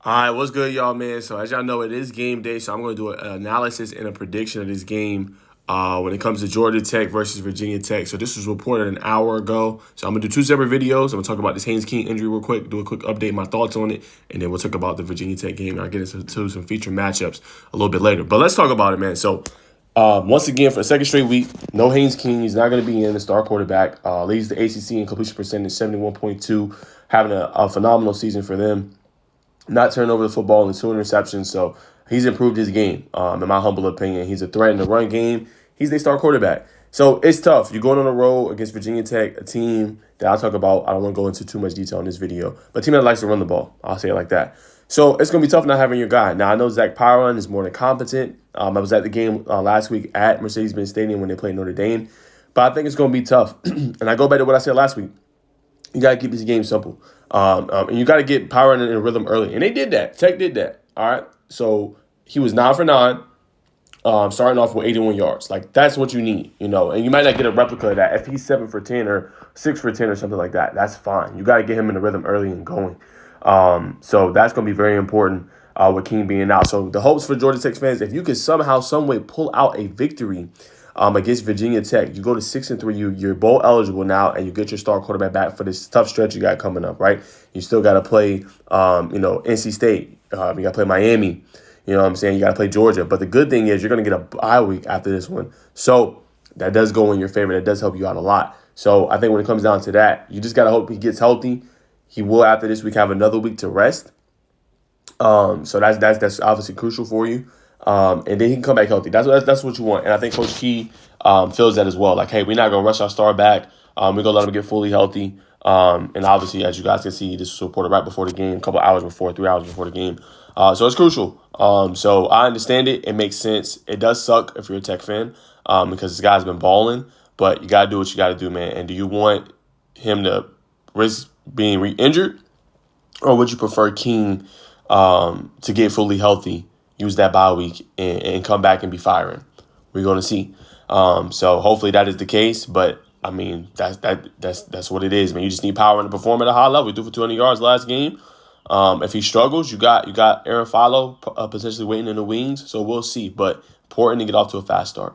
All right, what's good, y'all, man? So as y'all know, it is game day, so I'm going to do an analysis and a prediction of this game when it comes to Georgia Tech versus Virginia Tech. So this was reported an hour ago. So I'm going to do two separate videos. I'm going to talk about this Haynes injury real quick, do a quick update, my thoughts on it, and then we'll talk about the Virginia Tech game. And I'll get into some feature matchups a little bit later. But let's talk about it, man. So once again, for the second straight week, no Haynes King. He's not going to be in the star quarterback. Leads the ACC in completion percentage, 71.2, having a phenomenal season for them. Not turning over the football in 2 interceptions, so he's improved his game, in my humble opinion. He's a threat in the run game. He's their star quarterback. So it's tough. You're going on the road against Virginia Tech, a team that I'll talk about. I don't want to go into too much detail in this video, but a team that likes to run the ball. I'll say it like that. So it's going to be tough not having your guy. Now, I know Zach Pyron is more than competent. I was at the game last week at Mercedes-Benz Stadium when they played Notre Dame, but I think it's going to be tough. And I go back to what I said last week. You got to keep this game simple. And you got to get power in a rhythm early. And they did that. Tech did that. All right. So he was 9 for 9, starting off with 81 yards. Like, that's what you need, and you might not get a replica of that. If he's 7 for 10 or 6 for 10 or something like that, that's fine. You got to get him in the rhythm early and going. So that's going to be very important with King being out. So the hopes for Georgia Tech fans, if you could somehow, some way pull out a victory against Virginia Tech, you go to 6-3. You're bowl eligible now, and you get your star quarterback back for this tough stretch you got coming up. Right? You still got to play, NC State. You got to play Miami. You know what I'm saying? You got to play Georgia. But the good thing is you're going to get a bye week after this one, so that does go in your favor. That does help you out a lot. So I think when it comes down to that, you just got to hope he gets healthy. He will after this week have another week to rest. So that's obviously crucial for you. And then he can come back healthy. That's what you want. And I think Coach Key feels that as well. Like, hey, we're not going to rush our star back. We're going to let him get fully healthy. And obviously, as you guys can see, this was reported right before the game, a couple hours before, 3 hours before the game. So it's crucial. So I understand it. It makes sense. It does suck if you're a Tech fan because this guy's been balling. But you got to do what you got to do, man. And do you want him to risk being re-injured? Or would you prefer King to get fully healthy, use that bye week, and come back and be firing? We're going to see. So hopefully that is the case. But I mean, that's what it is, man. You just need power to perform at a high level. He threw for 200 yards last game. If he struggles, you got Aaron Follow potentially waiting in the wings. So we'll see. But important to get off to a fast start.